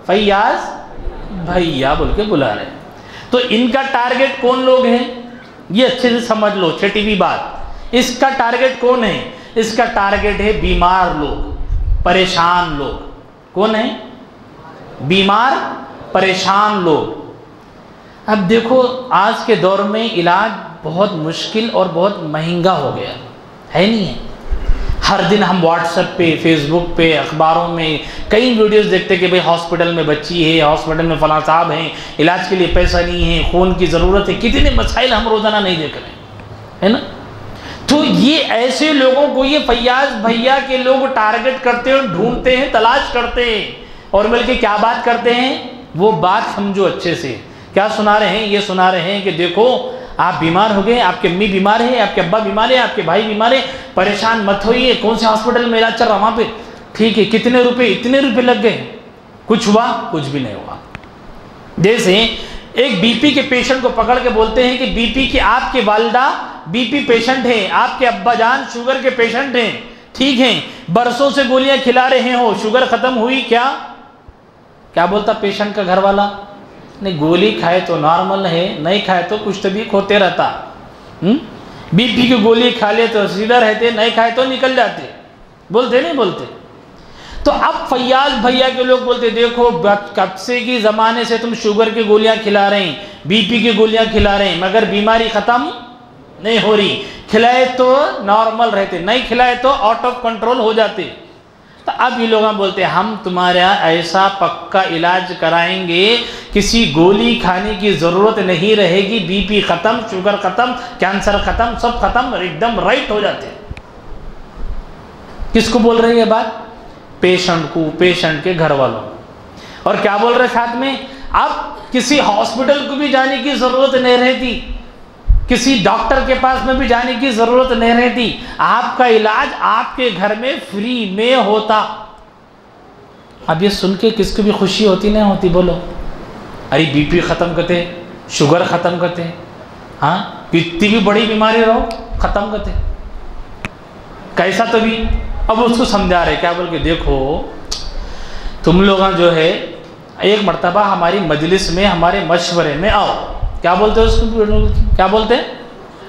फैयाज भैया बोल के बुला रहे। तो इनका टारगेट कौन लोग हैं, ये अच्छे से समझ लो, छठवीं बात। इसका टारगेट कौन है, इसका टारगेट है बीमार लोग, परेशान लोग। कौन है, बीमार परेशान लोग। अब देखो आज के दौर में इलाज बहुत मुश्किल और बहुत महंगा हो गया है, नहीं है। हर दिन हम व्हाट्सएप पे, फेसबुक पे, अखबारों में कई वीडियोस देखते कि भाई हॉस्पिटल में बच्ची है, हॉस्पिटल में फलां साहब हैं, इलाज के लिए पैसा नहीं है, खून की ज़रूरत है, कितने मसाइल हम रोज़ाना नहीं देख रहे हैं, है ना। तो ये ऐसे लोगों को ये फैयाज भैया के लोग टारगेट करते हैं, ढूंढते हैं, तलाश करते हैं और मिलके क्या बात करते हैं, वो बात समझो अच्छे से। क्या सुना रहे हैं, ये सुना रहे हैं कि देखो आप बीमार हो गए, आपके अम्मी बीमार है, आपके अब्बा बीमार है, आपके भाई बीमार है, परेशान मत होइए, कौन से हॉस्पिटल में इलाज चल रहा वहाँ पे, ठीक है, कितने रुपए, इतने रुपए लग गए, कुछ हुआ, कुछ भी नहीं हुआ। जैसे एक बीपी के पेशेंट को पकड़ के बोलते हैं कि बीपी की आपकी वालिदा बीपी पेशेंट है, आपके अब्बा जान शुगर के पेशेंट हैं, ठीक है, बरसों से गोलियां खिला रहे हो, शुगर खत्म हुई क्या? क्या बोलता पेशेंट का घर वाला? नहीं, गोली खाए तो नॉर्मल है, नहीं खाए तो कुछ तो भी खोते रहता। बीपी की गोली खा ले तो सीधा रहते, नहीं खाए तो निकल जाते, बोलते नहीं बोलते। तो अब फैयाज भैया के लोग बोलते देखो कब से की ज़माने से तुम शुगर की गोलियां खिला रहे हैं, बीपी की गोलियां खिला रहे हैं, मगर बीमारी ख़त्म नहीं हो रही। खिलाए तो नॉर्मल रहते, नहीं खिलाए तो आउट ऑफ कंट्रोल हो जाते। तो अब ये लोग बोलते हैं हम तुम्हारा ऐसा पक्का इलाज कराएंगे, किसी गोली खाने की ज़रूरत नहीं रहेगी, बीपी ख़त्म, शुगर ख़त्म, कैंसर ख़त्म, सब ख़त्म, एकदम राइट हो जाते। किसको बोल रही है बात? पेशेंट को, पेशेंट के घर वालों। और क्या बोल रहे साथ में, अब किसी हॉस्पिटल को भी जाने की ज़रूरत नहीं रहती, किसी डॉक्टर के पास में भी जाने की ज़रूरत नहीं रहती, आपका इलाज आपके घर में फ्री में होता। अब ये सुन के किसको भी खुशी होती नहीं होती, बोलो? अरे बीपी ख़त्म करते, शुगर ख़त्म करते, हाँ कितनी भी बड़ी बीमारी रहो ख़त्म करते, कैसा तो भी। अब उसको समझा रहे, क्या बोल के देखो तुम लोग जो है एक मर्तबा हमारी मजलिस में, हमारे मशवरे में आओ। क्या बोलते हैं उसको, क्या बोलते हैं?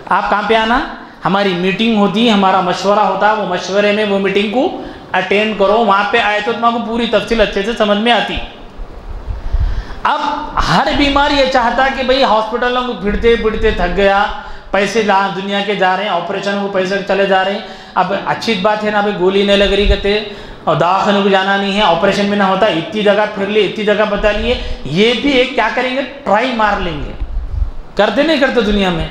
आप कहाँ पे आना, हमारी मीटिंग होती है, हमारा मशवरा होता है, वो मशवरे में वो मीटिंग को अटेंड करो, वहाँ पे आए तो तुम्हारा पूरी तफसील अच्छे से समझ में आती। अब हर बीमार ये चाहता कि भाई हॉस्पिटलों को फिरते फिरते थक गया, पैसे दुनिया के जा रहे हैं, ऑपरेशन को पैसे चले जा रहे हैं, अब अच्छी बात है ना भाई, गोली नहीं लग रही कहते और दवाखाने को जाना नहीं है, ऑपरेशन भी ना होता, इतनी जगह फिर लिए, इतनी जगह बता लिए, ये भी एक क्या करेंगे, ट्राई मार लेंगे। करते नहीं करते दुनिया में,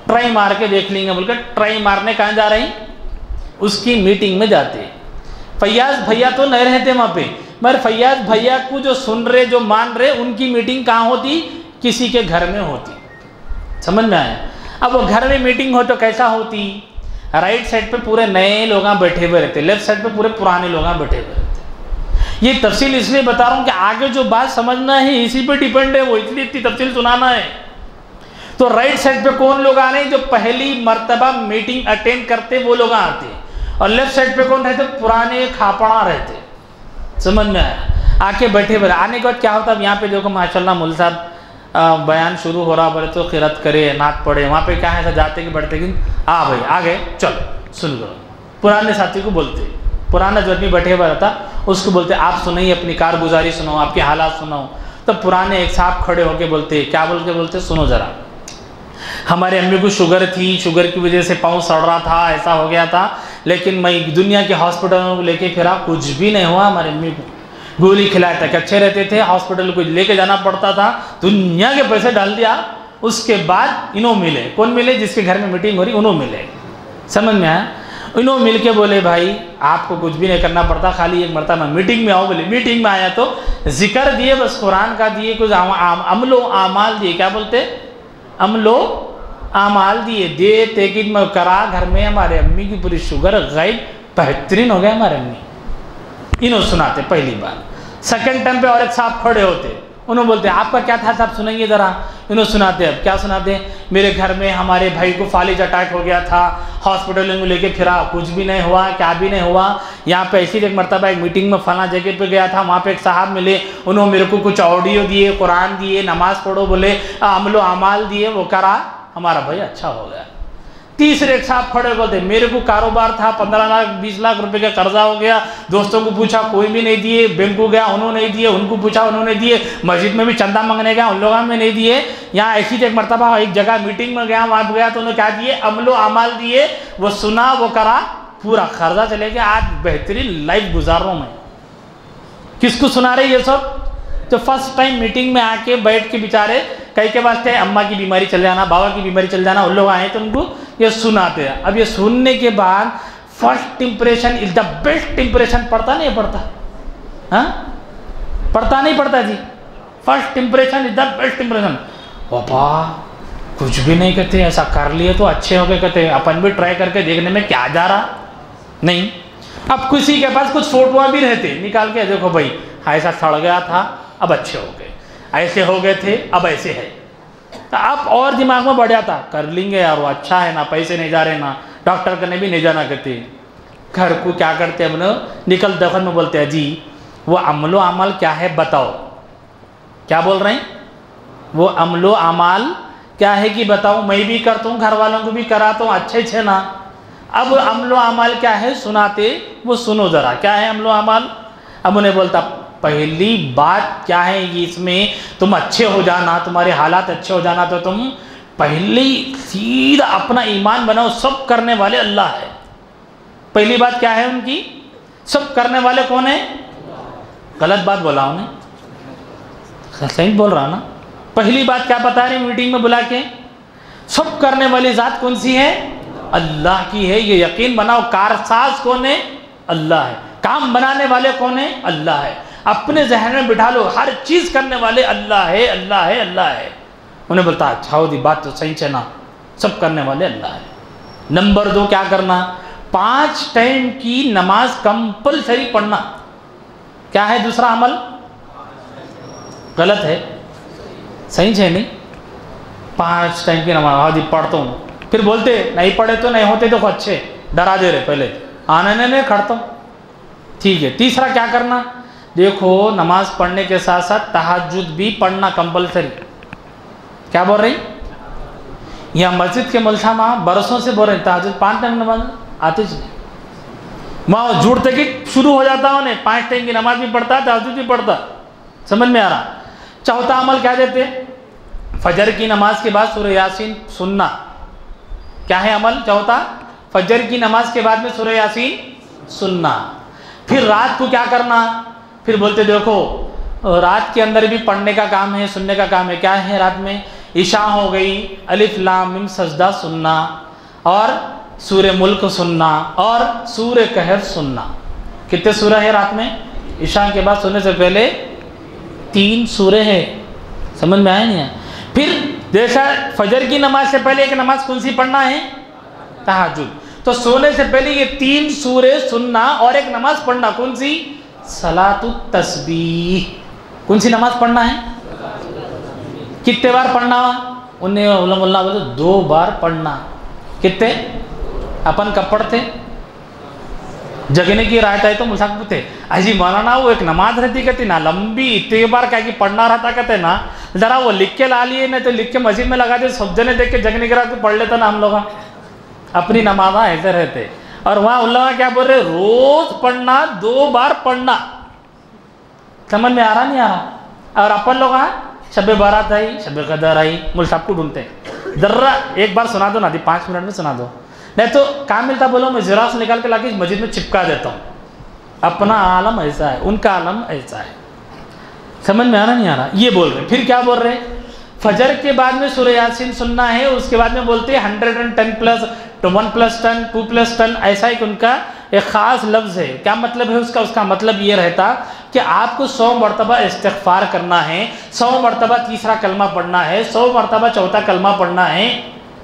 ट्राई मार के देख लेंगे बोलकर ट्राई मारने कहाँ जा रहे हैं, उसकी मीटिंग में जाते। फैयाज भैया तो नहीं रहते वहाँ पे, मगर फैयाज भैया को जो सुन रहे, जो मान रहे, उनकी मीटिंग कहाँ होती, किसी के घर में होती। समझ में आया? अब वो घर में मीटिंग हो तो कैसा होती, राइट साइड पे पूरे नए लोग बैठे हुए रहते, लेफ्ट साइड पे पूरे पुराने लोग बैठे हुए रहते। ये तफसील इसलिए बता रहा हूँ कि आगे जो बात समझना है इसी पे डिपेंड है, वो इसलिए इतनी तफसील सुनाना है। तो राइट साइड पे कौन लोग आ रहे हैं, जो पहली मर्तबा मीटिंग अटेंड करते वो लोग आते, और लेफ्ट साइड पे कौन रहते, पुराने खापड़ा रहते। समझ में आया? आके बैठे हुए, आने के बाद क्या होता है, यहाँ पे देखो माशाल्लाह मौलवी साहब बयान शुरू हो रहा, बोले तो खिरत करे, नात पढ़े, वहाँ पे क्या है ऐसा जाते कि बढ़ते कि आ भाई आगे चल सुन लो। पुराने साथी को बोलते, पुराना जो आदमी बैठे हुआ रहता उसको बोलते आप सुनाइए, अपनी कारगुजारी सुनाओ, आपके हालात सुनाओ। तो पुराने एक साहब खड़े होके बोलते, क्या बोल के बोलते, सुनो ज़रा, हमारे अम्मी को शुगर थी, शुगर की वजह से पाँव सड़ रहा था, ऐसा हो गया था, लेकिन मैं दुनिया के हॉस्पिटलों को लेके फिरा, कुछ भी नहीं हुआ, हमारे अम्मी को गोली खिलाया तक अच्छे रहते थे, हॉस्पिटल को लेके जाना पड़ता था, दुनिया के पैसे डाल दिया। उसके बाद इन्हों मिले, कौन मिले, जिसके घर में मीटिंग हो रही उन्हों मिले। समझ में आया? इन्हों मिल के बोले भाई आपको कुछ भी नहीं करना पड़ता, खाली एक मरतबा मीटिंग में आओ। बोले मीटिंग में आया तो जिक्र दिए, बस कुरान का दिए, कुछ अमलो आमाल दिए, क्या बोलते, अमलो आमाल दिए, दे तेकिन में करा घर में, हमारे अम्मी की पूरी शुगर गायब बेहतरीन हो गया हमारे अम्मी। इन्हों सुनाते पहली बार। सेकंड टाइम पे और एक साहब खड़े होते, उन्होंने बोलते हैं आपका क्या था साहब, सुनाइए ज़रा। उन्होंने सुनाते हैं, अब क्या सुनाते हैं, मेरे घर में हमारे भाई को फालिज अटैक हो गया था, हॉस्पिटल में लेके फिरा, कुछ भी नहीं हुआ, क्या भी नहीं हुआ। यहाँ पे ऐसी एक मरतबा एक मीटिंग में फला जगह पे गया था, वहाँ पे एक साहब मिले, उन्होंने मेरे को कुछ ऑडियो दिए, कुरान दिए, नमाज़ पढ़ो बोले, अमलो अमाल दिए, वो करा, हमारा भाई अच्छा हो गया। तीसरे एक साहब खड़े बोलते मेरे को कारोबार था 15 लाख 20 लाख रुपए का कर्जा हो गया, दोस्तों को पूछा कोई भी नहीं दिए, बैंक को गया उन्होंने नहीं दिए, उनको पूछा उन्होंने दिए, मस्जिद में भी चंदा मांगने गया उन लोगों में नहीं दिए। यहाँ ऐसी एक मरतबा एक जगह मीटिंग में गया, वहाँ गया तो उन्होंने क्या दिए, अमलो अमाल दिए, वो सुना वो करा, पूरा कर्जा चले गया, आज बेहतरीन लाइफ गुजार रहा हूँ मैं। किसको सुना रहे ये सब? तो फर्स्ट टाइम मीटिंग में आके बैठ के बेचारे कई के वास्ते अम्मा की बीमारी चल जाना, बाबा की बीमारी चल जाना, उन लोग आए तो उनको ये सुनाते हैं। अब ये सुनने के बाद first impression is the best impression, पड़ता नहीं पड़ता? हाँ, पड़ता नहीं पड़ता जी? First impression is the best impression. पापा कुछ भी नहीं कहते, ऐसा कर लिए तो अच्छे हो गए, कहते अपन भी ट्राई करके देखने में क्या जा रहा नहीं। अब किसी के पास कुछ फोटो भी रहते, निकाल के देखो भाई ऐसा सड़ गया था अब अच्छे हो गए, ऐसे हो गए थे अब ऐसे है, तो आप और दिमाग में बढ़ जाता, कर लेंगे यार वो अच्छा है ना, पैसे नहीं जा रहे ना, डॉक्टर करने भी नहीं जाना कहते। घर को क्या करते हैं हम निकल दफन में बोलते हैं जी वो अमलो अमाल क्या है बताओ। क्या बोल रहे हैं? वो अमलो अमाल क्या है कि बताओ, मैं भी करता हूँ, घर वालों को भी कराता हूँ, अच्छे अच्छे ना। अब अमलो अमाल क्या है सुनाते, वो सुनो ज़रा, क्या है अमलो अमाल। अब उन्हें बोलता पहली बात क्या है कि इसमें तुम अच्छे हो जाना, तुम्हारे हालात अच्छे हो जाना, तो तुम पहले सीधा अपना ईमान बनाओ, सब करने वाले अल्लाह है। पहली बात क्या है उनकी, सब करने वाले कौन है? गलत बात बोला उन्हें, सही बोल रहा ना। पहली बात क्या बता रहे मीटिंग में बुला के, सब करने वाली ज़ात कौन सी है? अल्लाह की है। ये यकीन बनाओ, कारसाज कौन है? अल्लाह है। काम बनाने वाले कौन है? अल्लाह है। अपने जहन में बिठा लो, हर चीज़ करने वाले अल्लाह है, अल्लाह है, अल्लाह है। उन्हें बोलता अच्छा हो दी बात तो सही है ना, सब करने वाले अल्लाह है। नंबर 2 क्या करना, 5 टाइम की नमाज कंपलसरी पढ़ना। क्या है दूसरा अमल? गलत है, सही है नहीं। 5 टाइम की नमाज हाँ जी पढ़ता हूँ, फिर बोलते नहीं पढ़े तो नहीं होते तो अच्छे, डरा दे रहे पहले, आने नहीं खड़ता हूँ, ठीक है। तीसरा क्या करना, देखो नमाज पढ़ने के साथ साथ तहज्जुद भी पढ़ना कंपलसरी। क्या बोल रही? यहाँ मस्जिद के मलसा माँ बरसों से बोल रहे हैं तहज्जुद 5 टाइम नमाज आती नहीं, माँ जुड़ते कि शुरू हो जाता उन्हें 5 टाइम की नमाज भी पढ़ता, तहज्जुद भी पढ़ता, समझ में आ रहा। चौथा अमल क्या देते, फजर की नमाज के बाद सूरह यासीन सुनना। क्या है अमल चौथा? फजर की नमाज के बाद में सूरह यासीन सुनना। फिर रात को क्या करना, फिर बोलते देखो रात के अंदर भी पढ़ने का काम है, सुनने का काम है। क्या है रात में? इशा हो गई, अलिफ लाम मिम सजदा सुनना, और सूरह मुल्क सुनना, और सूरह कहफ सुनना। कितने सूरह है रात में? इशा के बाद सोने से पहले 3 सूरह है, समझ में आया नहीं है? फिर जैसा फजर की नमाज से पहले एक नमाज कौन सी पढ़ना है? तहज्जुद। तो सोने से पहले ये 3 सूरह सुनना और एक नमाज पढ़ना, कौन सी? सलातु तस्बीह। कौन सी नमाज पढ़ना है? कितने बार पढ़ना? उन्हें उलमा बोलते 2 बार पढ़ना। कितने? अपन कब पढ़ते? जगने की रायत है तो मुसाक पूछते अजी मौलाना वो एक नमाज रहती कहती ना लंबी, इतने बार क्या कि पढ़ना रहता कहते ना, जरा वो लिख के ला लिए, नहीं तो लिख के मस्जिद में लगा दे, सब जने देख के जगने की रात को पढ़ लेता ना हम लोग अपनी नमाजा ऐसे रहते। और वहाँ उल्लाह क्या बोल रहे, रोज पढ़ना, 2 बार पढ़ना। समझ में आ रहा नहीं आ रहा? और अपन लोग शब बारात आई, शब कदर आई, मुझे सबको ढूंढते जर्रा एक बार सुना दो ना दी, 5 मिनट में सुना दो, नहीं तो काम मिलता बोलो मैं ज़ेरॉक्स निकाल के लाके मस्जिद में चिपका देता हूँ। अपना आलम ऐसा है, उनका आलम ऐसा है। समझ में आ रहा नहीं आ रहा? ये बोल रहे। फिर क्या बोल रहे, फजर के बाद में सूरह यासीन सुनना है, उसके बाद में बोलते हैं 110 प्लस 1 प्लस 10 2 प्लस 10, ऐसा एक उनका एक ख़ास लफ्ज़ है। क्या मतलब है उसका? उसका मतलब ये रहता कि आपको 100 मरतबा इस्तिग़फ़ार करना है, 100 मरतबा तीसरा कलमा पढ़ना है, 100 मरतबा चौथा कलमा पढ़ना है।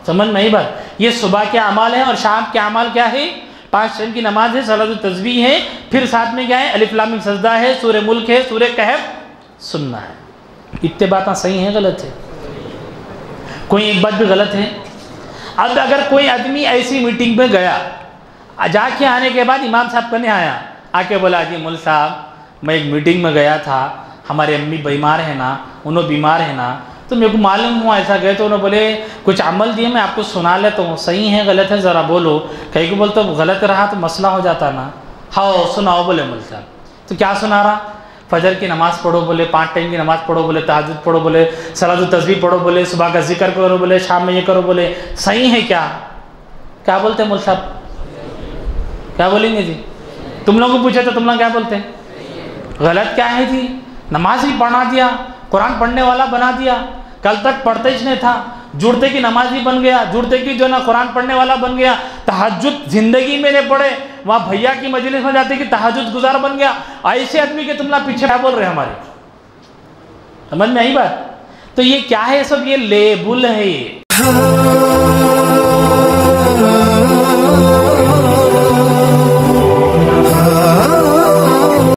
समझ नहीं बात? ये सुबह के अमाल है। और शाम के अमाल क्या है? 5 टाइम की नमाज है, सलातु तस्बीह है, फिर साथ में क्या है? अलिफ लाम मिम सजदा है, सूरह मुल्क है, सूरह कहफ सुनना है। इतने बातें सही हैं गलत है? कोई एक बात भी गलत है? अब अगर कोई आदमी ऐसी मीटिंग में गया, जाके आने के बाद इमाम साहब को नहीं आया, आके बोला जी मुल साहब मैं एक मीटिंग में गया था, हमारे अम्मी बीमार है ना, उन्होंने बीमार है ना, तो मेरे को मालूम हुआ ऐसा गए, तो उन्होंने बोले कुछ अमल दिए मैं आपको सुना लेता हूँ, सही है गलत है ज़रा बोलो। कहीं को बोलते तो गलत रहा तो मसला हो जाता ना। हाँ सुनाओ बोले मुल साहब। तो क्या सुना रहा? फजर की नमाज़ पढ़ो बोले, 5 टाइम की नमाज़ पढ़ो बोले, तहज्जुद पढ़ो बोले, सलातुत तस्बीह पढ़ो बोले, सुबह का जिक्र करो बोले, शाम में ये करो बोले। सही है क्या? क्या बोलते हैं मुल साहब? क्या बोलेंगे जी? तुम लोगों को पूछे तो तुम लोग क्या बोलते हैं? गलत क्या है जी? नमाज ही पढ़ा दिया, कुरान पढ़ने वाला बना दिया, कल तक पढ़ते ही नहीं था, जुड़ते की नमाजी बन गया, जुड़ते की जो ना कुरान पढ़ने वाला बन गया, तहज्जुद जिंदगी में नहीं पढ़े, वहाँ भैया की मजलिस में जाते कि तहज्जुद गुजार बन गया। ऐसे आदमी के तुम लोग पीछे क्या बोल रहे हमारे? समझ में आई बात? तो ये क्या है सब? ये लेबुल है ये।